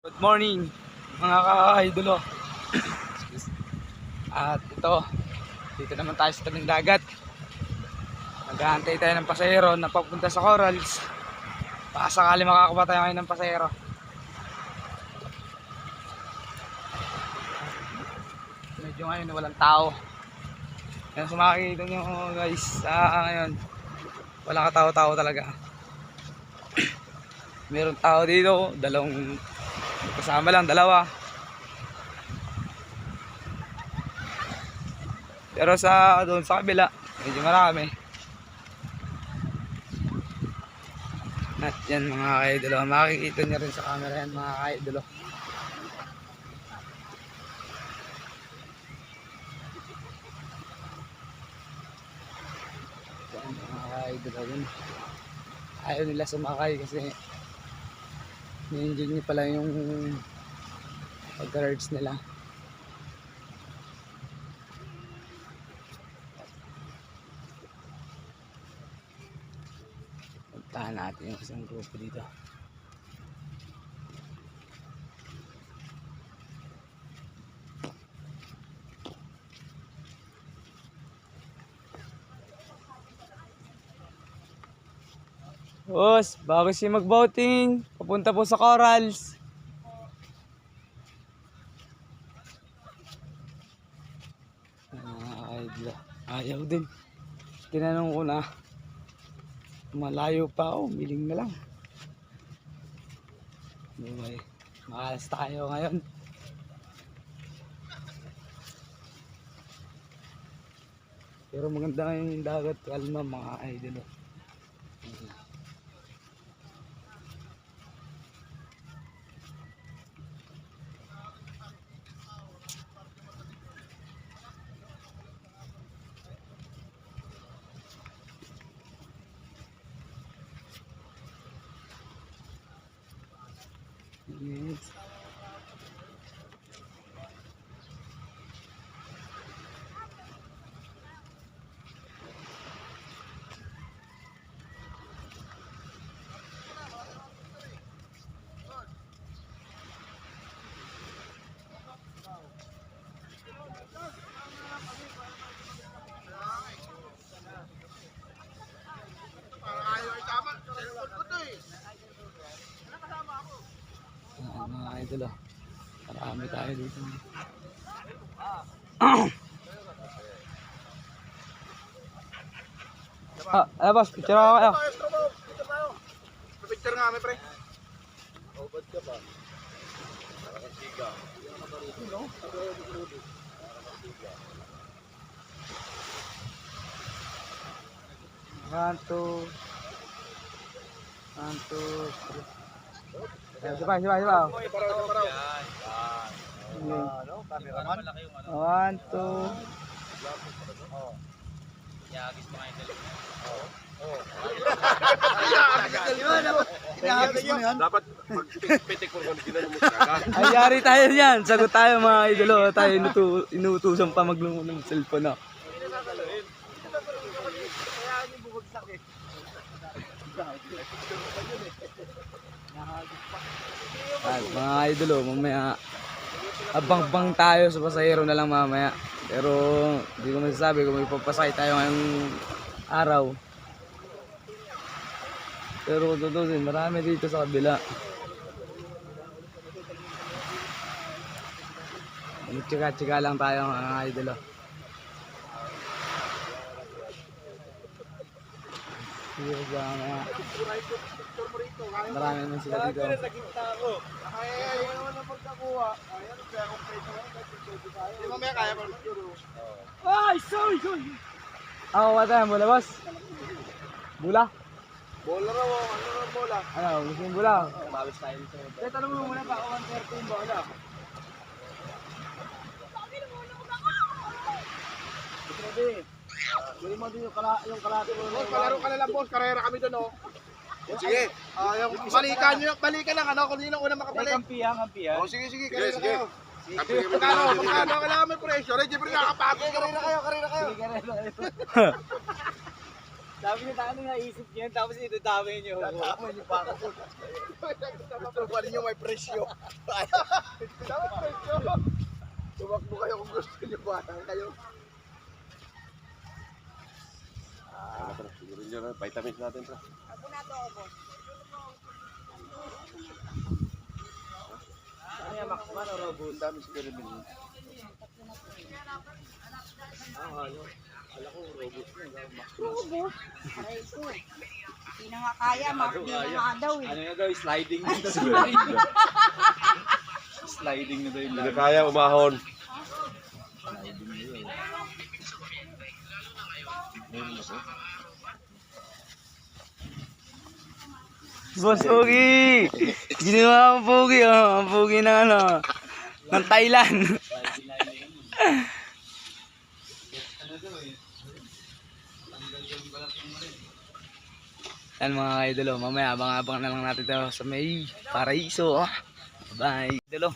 Good morning mga ka-idolo. At ito, dito naman tayo sa tabing dagat. Mag-aantay tayo ng pasahero na papunta sa Corals. Baka sakali makakuha tayo ngayon ng pasahero. Medyo ngayon walang tao. Yan sa makikita nyo guys, ngayon walang katao-tao talaga. Meron tao dito, dalawang kasama lang, dalawa. Pero doon sa kabila, medyo marami. At yan mga ka-idolo, makikita nyo rin sa camera yan mga ka-idolo. Yan mga ka-idolo yun. Ayaw nila sumakay kasi ni-enjoy pala yung pagka-rides nila. Puntahan natin yung isang grupo dito. Boss, bago siya mag-boating, papunta po sa Corals. Ayaw din. Tinanong ko na, malayo pa ako, miling na lang. Anyway, makalas tayo ngayon. Pero maganda ngayon yung dagat, kalma mga idol. Yes. Mga idol, marami tayo dito. Boss, picture ako kayo. Picture nga kami pre. Ba't ka ba? Parang siga. One, two, three. Sipa. One, two. Yagis pa ngayon talaga. Dapat magpitik mo kung ginano mo talaga. Ay, yari tayo yan. Sagot tayo mga idolo. Tayo inuutusan pa maglungo ng cellphone. Ay, mga idolo, mamaya abang-bang tayo sa pasahero na lang mamaya. Pero hindi ko masasabi kung may papasakay tayo ngayong araw. Pero kung tutusin, marami dito sa kabila. Tsika-tsika lang tayo mga idolo. Marami naman sila dito. Ay, sorry. Ako ba tayo, bola boss? Bula? Bola raw, ano raw bola? Ano, gusto yung bula? Mabis tayo dito. Kaya tanong mo muna ba, 130 yung bola? Grabe. Gawin mo din yung kalate mo. Boss, palaro ka na lang boss, karera kami doon oh. Sige. Yung balikan lang ano, kung sino una makabalik. Kampihan. Oh, sige, karera kayo. Magkano kailangan may pressure? Jeffrey nakapagod. Karera kayo. Sige, karera. Sabi niya, ano naisip niya, tapos ito dami niyo. Tama niyo pa ako. Gusto pa rin yung may presyo. Tama presyo. Tumakbo kayo kung gusto niyo pa. Kayo. Siguro nyo na, vitamins natin to. Ano yan, Maxman o Robust? Ang dami siguro din. Robust. Aray ko. Hindi na nga kaya, hindi na nga daw eh. Ano na daw, sliding na daw. Sliding na daw yung Hindi na kaya umahon. Boss Pogi! Ginawa ang Pogi, oh. Ang Pogi ng ano, ng Thailand. Yan mga idolo, mamaya abang-abang na lang natin ito sa may Paraiso. Bye idolo.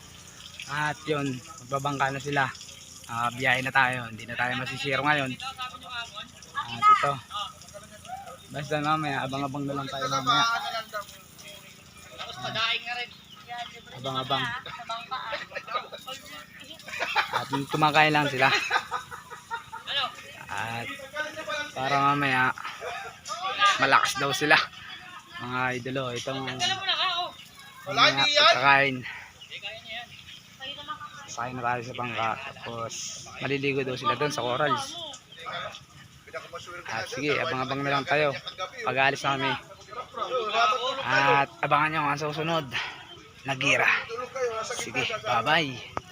At yun, magbabangka na sila. Biyahe na tayo, hindi na tayo masisiro ngayon. At ito, basta mamaya, abang-abang na lang tayo mamaya. Abang-abang. At kumakain lang sila. At para mamaya, malakas daw sila. Mga idolo, itong mamaya pagkakain. Sakin na tayo sa bangka. Tapos maliligo daw sila doon sa corals. At sige, abang-abang na lang tayo pag-aalis na kami. At abangan nyo ang susunod na gira. Sige, bye-bye.